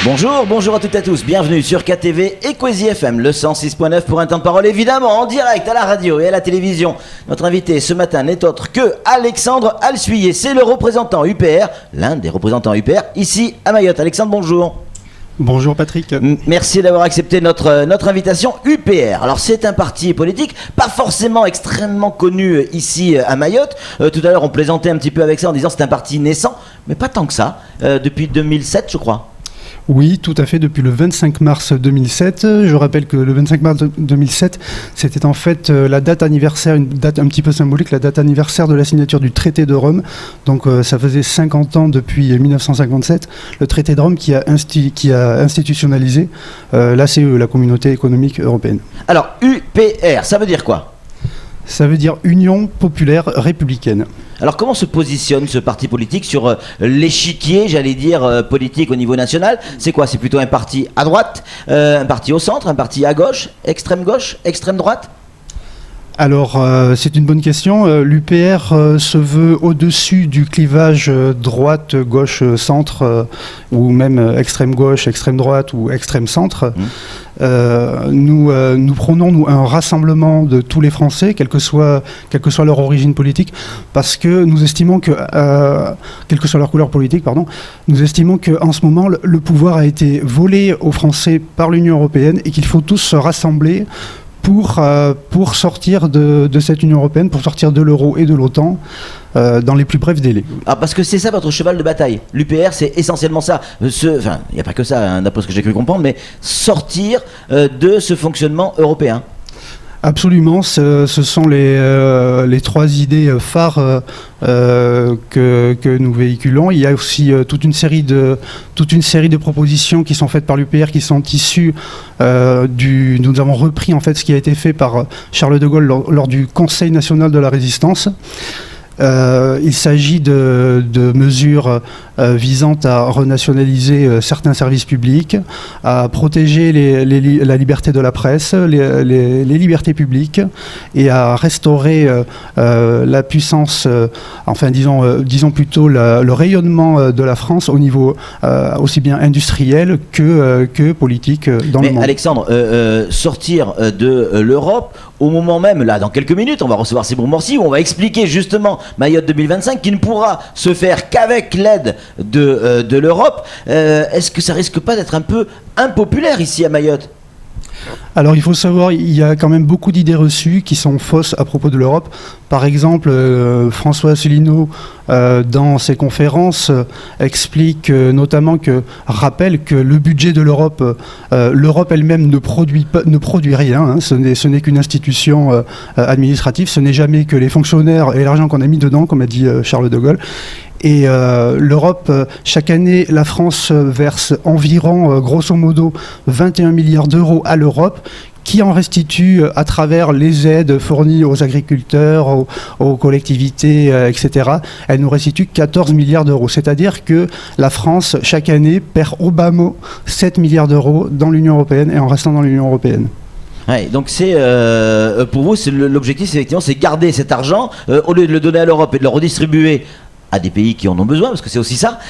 Bonjour à toutes et à tous, bienvenue sur KTV et Kwezi FM, le 106.9 pour un temps de parole évidemment en direct à la radio et à la télévision. Notre invité ce matin n'est autre que Alexandre Alsuyer, c'est le représentant UPR, l'un des représentants UPR ici à Mayotte. Alexandre, bonjour. Bonjour Patrick. Merci d'avoir accepté notre invitation UPR. Alors c'est un parti politique pas forcément extrêmement connu ici à Mayotte. Tout à l'heure on plaisantait un petit peu avec ça en disant c'est un parti naissant, mais pas tant que ça, depuis 2007 je crois. Oui, tout à fait, depuis le 25 mars 2007. Je rappelle que le 25 mars 2007, c'était en fait la date anniversaire, une date un petit peu symbolique, la date anniversaire de la signature du traité de Rome. Donc ça faisait 50 ans depuis 1957, le traité de Rome qui a institutionnalisé l'ACE, la Communauté économique européenne. Alors, UPR, ça veut dire quoi ? Ça veut dire Union populaire républicaine. Alors comment se positionne ce parti politique sur l'échiquier, j'allais dire, politique au niveau national ? C'est quoi ? C'est plutôt un parti à droite, un parti au centre, un parti à gauche, extrême droite ? Alors, c'est une bonne question. L'UPR se veut au-dessus du clivage droite, gauche, centre, ou même extrême gauche, extrême droite ou extrême centre. Nous prônons un rassemblement de tous les Français, quelle que soit leur origine politique, parce que nous estimons que, quelle que soit leur couleur politique, nous estimons qu'en ce moment, le pouvoir a été volé aux Français par l'Union européenne et qu'il faut tous se rassembler pour sortir de cette Union européenne, pour sortir de l'euro et de l'OTAN dans les plus brefs délais. Ah, parce que c'est ça votre cheval de bataille. L'UPR, c'est essentiellement ça. Enfin, il n'y a pas que ça, d'après ce que j'ai cru comprendre, mais sortir de ce fonctionnement européen. Absolument, ce sont les trois idées phares que nous véhiculons. Il y a aussi toute une série de propositions qui sont faites par l'UPR, qui sont issues nous avons repris en fait ce qui a été fait par Charles de Gaulle lors du Conseil national de la Résistance. Il s'agit de mesures visant à renationaliser certains services publics, à protéger la liberté de la presse, les libertés publiques et à restaurer la puissance, disons plutôt le rayonnement de la France au niveau aussi bien industriel que politique dans le monde. Mais Alexandre, sortir de l'Europe au moment même, là dans quelques minutes, on va recevoir Sébastien Morsi où on va expliquer justement Mayotte 2025 qui ne pourra se faire qu'avec l'aide de l'Europe. Est-ce que ça risque pas d'être un peu impopulaire ici à Mayotte ? Alors il faut savoir, il y a quand même beaucoup d'idées reçues qui sont fausses à propos de l'Europe. Par exemple, François Asselineau, dans ses conférences, explique rappelle que le budget de l'Europe, l'Europe elle-même ne produit rien. Hein, ce n'est qu'une institution administrative, ce n'est jamais que les fonctionnaires et l'argent qu'on a mis dedans, comme a dit Charles de Gaulle. Et l'Europe, chaque année, la France verse environ, grosso modo, 21 milliards d'euros à l'Europe, qui en restitue à travers les aides fournies aux agriculteurs, aux collectivités, etc. Elle nous restitue 14 milliards d'euros. C'est-à-dire que la France, chaque année, perd au bas mot 7 milliards d'euros dans l'Union européenne et en restant dans l'Union européenne. Ouais, donc c'est pour vous, l'objectif, effectivement, c'est garder cet argent, au lieu de le donner à l'Europe et de le redistribuer à des pays qui en ont besoin, parce que c'est aussi ça,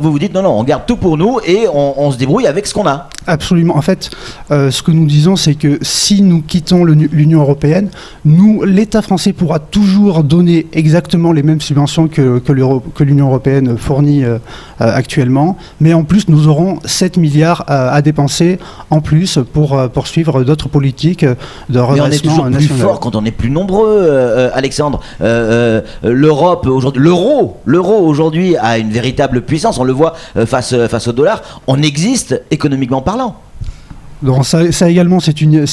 vous dites non, on garde tout pour nous et on se débrouille avec ce qu'on a. Absolument. En fait, ce que nous disons, c'est que si nous quittons l'Union européenne, l'État français pourra toujours donner exactement les mêmes subventions que l'Union européenne fournit actuellement, mais en plus, nous aurons 7 milliards à dépenser en plus pour poursuivre d'autres politiques de redressement national. Mais on est toujours plus fort quand on est plus nombreux, Alexandre. L'Europe, aujourd'hui, l'euro aujourd'hui a une véritable puissance, on le voit face au dollar, on existe économiquement parlant. Donc ça également, c'est une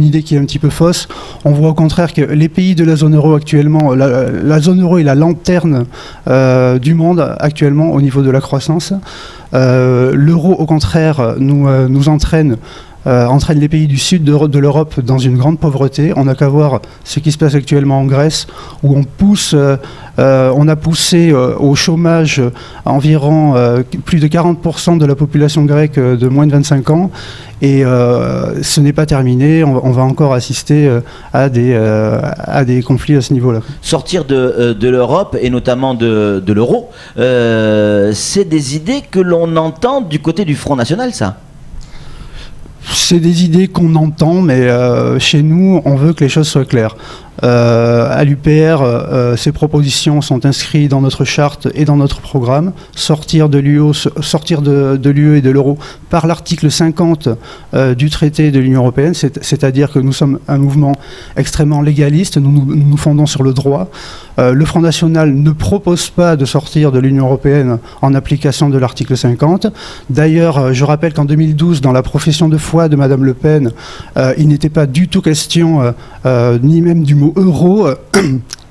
idée qui est un petit peu fausse. On voit au contraire que les pays de la zone euro actuellement, la zone euro est la lanterne du monde actuellement au niveau de la croissance. L'euro, au contraire, nous entraîne entraîne les pays du sud de l'Europe dans une grande pauvreté. On n'a qu'à voir ce qui se passe actuellement en Grèce, où on a poussé au chômage environ plus de 40% de la population grecque de moins de 25 ans. Et ce n'est pas terminé, on va encore assister à des conflits à ce niveau-là. Sortir de l'Europe et notamment de l'euro, c'est des idées que l'on entend du côté du Front National, ça ? C'est des idées qu'on entend, mais chez nous, on veut que les choses soient claires. À l'UPR, ces propositions sont inscrites dans notre charte et dans notre programme. Sortir de l'UE et de l'euro par l'article 50 du traité de l'Union européenne, c'est-à-dire que nous sommes un mouvement extrêmement légaliste, nous nous fondons sur le droit. Le Front National ne propose pas de sortir de l'Union européenne en application de l'article 50. D'ailleurs, je rappelle qu'en 2012, dans la profession de foi de Madame Le Pen, il n'était pas du tout question ni même du mot euro,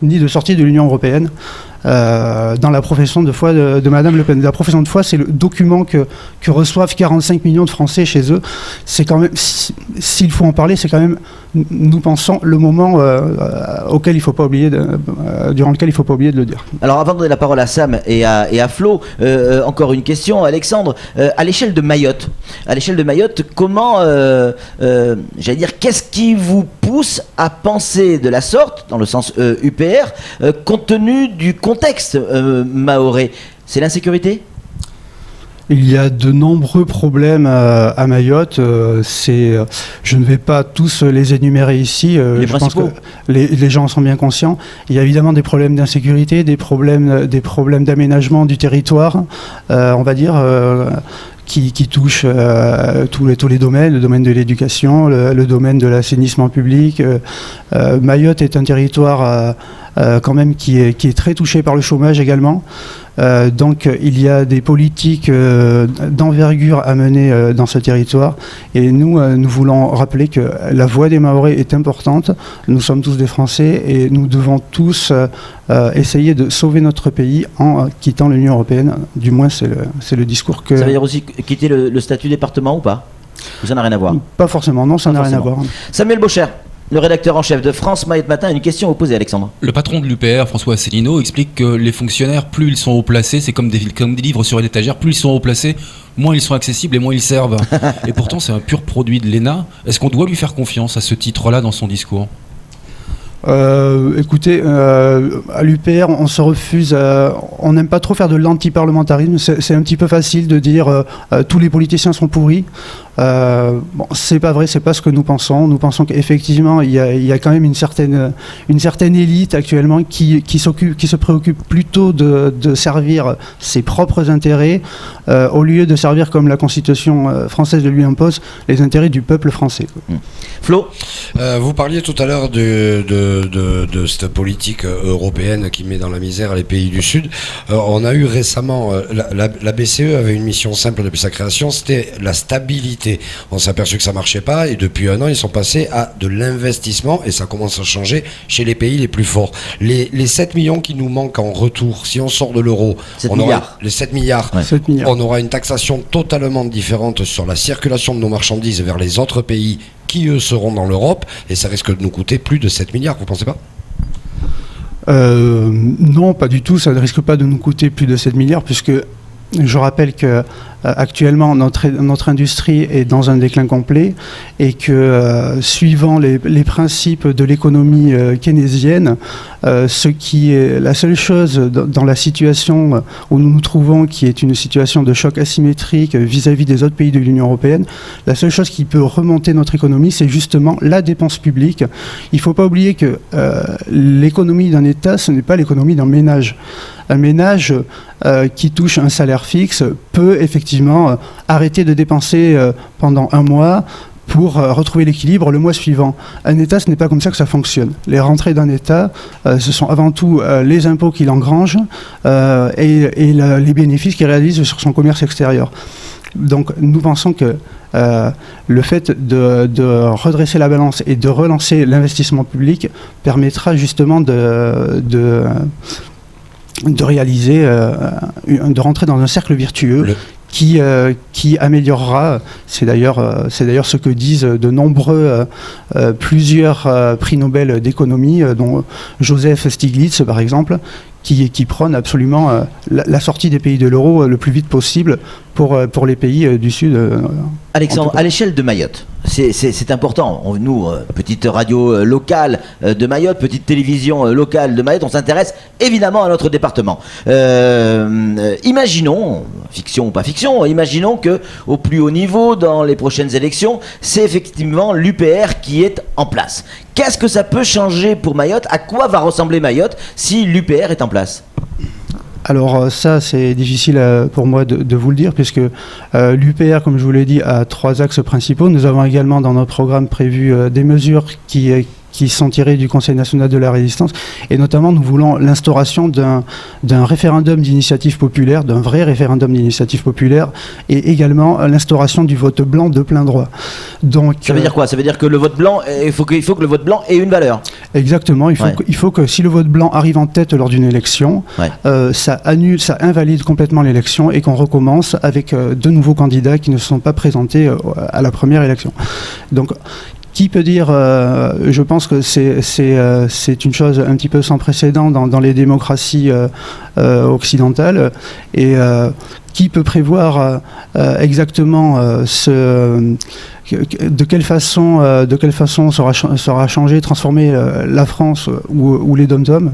ni de sortie de l'Union européenne. Dans la profession de foi de Madame Le Pen. La profession de foi, c'est le document que reçoivent 45 millions de Français chez eux. C'est quand même, s'il faut en parler, c'est quand même, nous pensons, le moment auquel il faut pas oublier durant lequel il ne faut pas oublier de le dire. Alors avant de donner la parole à Sam et à Flo, encore une question, Alexandre. À l'échelle de Mayotte, comment, j'allais dire, qu'est-ce qui vous pousse à penser de la sorte, dans le sens UPR, compte tenu du contexte mahorais? C'est l'insécurité ? Il y a de nombreux problèmes à Mayotte. Je ne vais pas tous les énumérer ici. Les je pense principaux. que les gens en sont bien conscients. Il y a évidemment des problèmes d'insécurité, des problèmes d'aménagement du territoire, on va dire, qui touchent tous les domaines, le domaine de l'éducation, le domaine de l'assainissement public. Mayotte est un territoire quand même qui est très touché par le chômage également. Donc il y a des politiques d'envergure à mener dans ce territoire, et nous voulons rappeler que la voix des Mahorais est importante. Nous sommes tous des Français et nous devons tous essayer de sauver notre pays en quittant l'Union européenne. Du moins c'est le discours que... Ça veut dire aussi quitter le statut département ou pas ? Ou ça n'a rien à voir ? Pas forcément, non, ça n'a rien à voir. Samuel Bocher, le rédacteur en chef de France Mayotte Matin, a une question à vous poser, Alexandre. Le patron de l'UPR, François Asselineau, explique que les fonctionnaires, plus ils sont haut placés, c'est comme des livres sur une étagère, plus ils sont haut placés, moins ils sont accessibles et moins ils servent. Et pourtant, c'est un pur produit de l'ENA. Est-ce qu'on doit lui faire confiance à ce titre-là dans son discours ? Écoutez, à l'UPR, on se refuse, on n'aime pas trop faire de l'anti-parlementarisme. C'est un petit peu facile de dire tous les politiciens sont pourris. Bon, c'est pas vrai, c'est pas ce que nous pensons. Nous pensons qu'effectivement, il y a quand même une certaine élite actuellement qui se préoccupe plutôt de servir ses propres intérêts au lieu de servir, comme la Constitution française le lui impose, les intérêts du peuple français. Flo, vous parliez tout à l'heure de cette politique européenne qui met dans la misère les pays du Sud. On a eu récemment, la BCE avait une mission simple depuis sa création, c'était la stabilité. On s'est aperçu que ça marchait pas, et depuis un an ils sont passés à de l'investissement, et ça commence à changer chez les pays les plus forts. Les 7 millions qui nous manquent en retour, si on sort de l'euro, les 7 milliards, ouais. 7 milliards. On aura une taxation totalement différente sur la circulation de nos marchandises vers les autres pays qui eux seront dans l'Europe, et ça risque de nous coûter plus de 7 milliards, vous pensez pas ? Non, pas du tout, ça ne risque pas de nous coûter plus de 7 milliards, puisque je rappelle que actuellement notre industrie est dans un déclin complet, et que suivant les principes de l'économie keynésienne, ce qui est la seule chose dans la situation où nous nous trouvons, qui est une situation de choc asymétrique vis-à-vis des autres pays de l'Union européenne, la seule chose qui peut remonter notre économie, c'est justement la dépense publique. Il ne faut pas oublier que l'économie d'un État, ce n'est pas l'économie d'un ménage. Un ménage qui touche un salaire fixe peut effectivement arrêter de dépenser pendant un mois pour retrouver l'équilibre le mois suivant. Un État, ce n'est pas comme ça que ça fonctionne. Les rentrées d'un État, ce sont avant tout les impôts qu'il engrange et les bénéfices qu'il réalise sur son commerce extérieur. Donc nous pensons que le fait de redresser la balance et de relancer l'investissement public permettra justement de réaliser, de rentrer dans un cercle virtueux qui améliorera, c'est d'ailleurs ce que disent de nombreux, plusieurs prix Nobel d'économie, dont Joseph Stiglitz par exemple, qui prône absolument la sortie des pays de l'euro le plus vite possible pour les pays du Sud. Alexandre, à l'échelle de Mayotte, c'est important. Nous, petite radio locale de Mayotte, petite télévision locale de Mayotte, on s'intéresse évidemment à notre département. Imaginons, fiction ou pas fiction, imaginons que au plus haut niveau, dans les prochaines élections, c'est effectivement l'UPR qui est en place. Qu'est-ce que ça peut changer pour Mayotte? À quoi va ressembler Mayotte si l'UPR est en place? Alors ça, c'est difficile pour moi de vous le dire, puisque l'UPR, comme je vous l'ai dit, a 3 axes principaux. Nous avons également dans notre programme prévu des mesures qui sont tirées du Conseil national de la résistance, et notamment nous voulons l'instauration d'un référendum d'initiative populaire, d'un vrai référendum d'initiative populaire, et également l'instauration du vote blanc de plein droit. Donc, ça veut dire quoi? Ça veut dire que le vote blanc, il faut que le vote blanc ait une valeur. Exactement, il faut que si le vote blanc arrive en tête lors d'une élection, ça invalide complètement l'élection et qu'on recommence avec de nouveaux candidats qui ne se sont pas présentés à la première élection. Donc, qui peut dire, je pense que c'est une chose un petit peu sans précédent dans les démocraties occidentales, et qui peut prévoir exactement de quelle façon sera changé, transformé la France ou les dom-toms.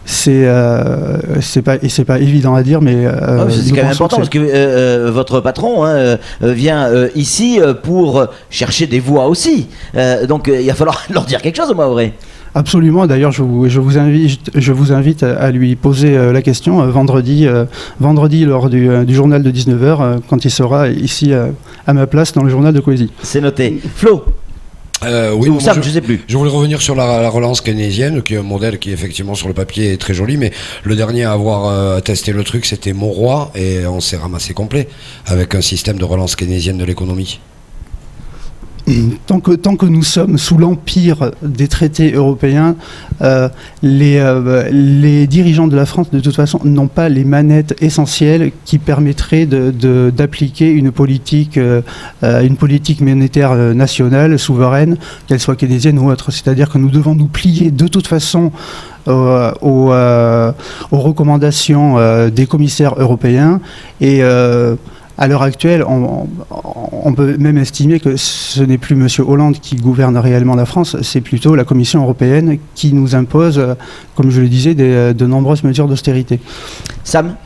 C'est pas évident à dire, mais c'est quand même important parce que votre patron vient ici pour chercher des voix aussi. Donc il va falloir leur dire quelque chose, moi, vrai. Absolument. D'ailleurs, je vous invite à lui poser la question vendredi lors du journal de 19h, quand il sera ici à ma place dans le journal de Coésie. C'est noté. Flo. Oui, bon, je sais plus. Je voulais revenir sur la relance keynésienne, qui est un modèle qui effectivement sur le papier est très joli, mais le dernier à avoir testé le truc, c'était Monroy, et on s'est ramassé complet avec un système de relance keynésienne de l'économie. Tant que nous sommes sous l'empire des traités européens, les dirigeants de la France, de toute façon, n'ont pas les manettes essentielles qui permettraient d'appliquer une politique monétaire nationale, souveraine, qu'elle soit keynésienne ou autre. C'est-à-dire que nous devons nous plier de toute façon aux recommandations des commissaires européens, et à l'heure actuelle, on peut même estimer que ce n'est plus M. Hollande qui gouverne réellement la France, c'est plutôt la Commission européenne qui nous impose, comme je le disais, de nombreuses mesures d'austérité. Sam ?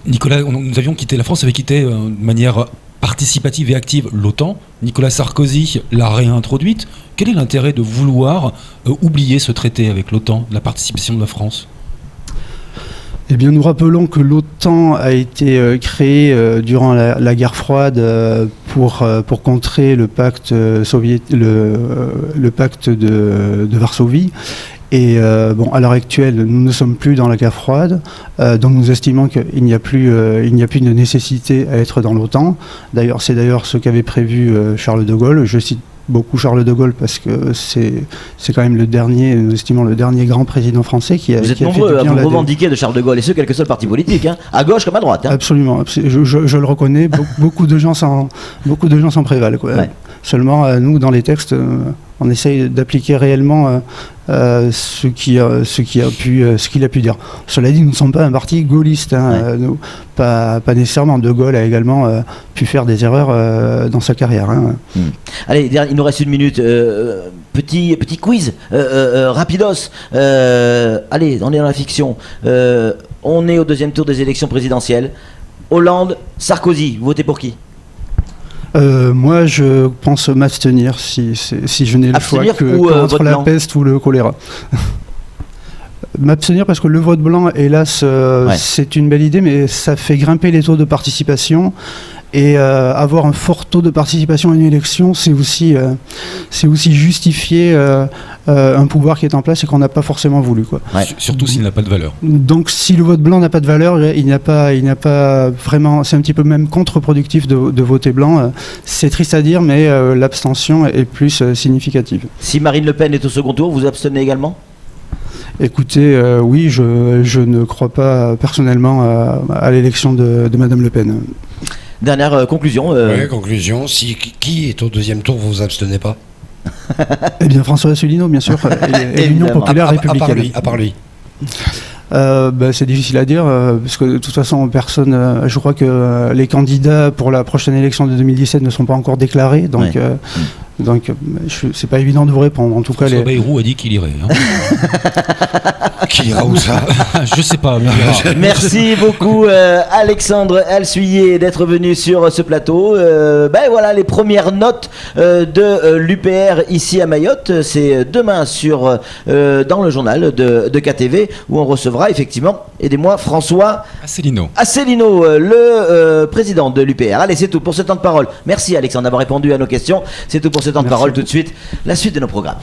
Nicolas, la France avait quitté de manière participative et active l'OTAN. Nicolas Sarkozy l'a réintroduite. Quel est l'intérêt de vouloir oublier ce traité avec l'OTAN, la participation de la France ? Eh bien, nous rappelons que l'OTAN a été créée durant la guerre froide pour contrer le pacte le pacte de Varsovie. Et à l'heure actuelle, nous ne sommes plus dans la guerre froide, donc nous estimons qu'il n'y a plus de nécessité à être dans l'OTAN. D'ailleurs, c'est ce qu'avait prévu Charles de Gaulle. Je cite beaucoup Charles de Gaulle parce que c'est quand même nous estimons le dernier grand président français qui a. Vous êtes nombreux à vous revendiquer de Charles de Gaulle, et ce quel que soit le parti politique, à gauche comme à droite. Absolument, je le reconnais. Beaucoup de gens s'en prévalent, quoi. Ouais. Seulement, nous, dans les textes, on essaye d'appliquer réellement ce qu'il a pu dire. Cela dit, nous ne sommes pas un parti gaulliste. Nous, pas nécessairement. De Gaulle a également pu faire des erreurs dans sa carrière. Allez, il nous reste 1 minute. Petit quiz, rapidos. Allez, on est dans la fiction. On est au 2e tour des élections présidentielles. Hollande, Sarkozy, vous votez pour qui ? Moi, je pense m'abstenir si je n'ai le choix contre la peste ou le choléra. M'abstenir parce que le vote blanc, hélas, c'est une belle idée, mais ça fait grimper les taux de participation. Et avoir un fort taux de participation à une élection, c'est aussi justifier un pouvoir qui est en place et qu'on n'a pas forcément voulu, quoi. Ouais. Surtout s'il n'a pas de valeur. Donc si le vote blanc n'a pas de valeur, il n'y a pas vraiment, c'est un petit peu même contre-productif de voter blanc. C'est triste à dire, mais l'abstention est plus significative. Si Marine Le Pen est au second tour, vous abstenez également ? Écoutez, oui, je ne crois pas personnellement à l'élection de Madame Le Pen. Dernière conclusion. Ouais, conclusion, qui est au deuxième tour, vous vous abstenez pas? Eh bien, François Asselineau, bien sûr, et l'Union Évidemment. populaire républicaine. À part lui. C'est difficile à dire, parce que de toute façon, personne. Je crois que les candidats pour la prochaine élection de 2017 ne sont pas encore déclarés, donc. Ouais. Donc, c'est pas évident de vous répondre. En tout cas, François Bayrou a dit qu'il irait. Hein. Qui ira où ça? Je sais pas. Mais on verra. Merci beaucoup Alexandre Alsuyer d'être venu sur ce plateau. Voilà les premières notes de l'UPR ici à Mayotte. C'est demain dans le journal de KTV où on recevra effectivement, aidez-moi, François Asselineau. Asselineau, le président de l'UPR. Allez, c'est tout pour ce temps de parole. Merci Alexandre d'avoir répondu à nos questions. C'est tout pour ce temps de Merci parole. beaucoup. Tout de suite, la suite de nos programmes.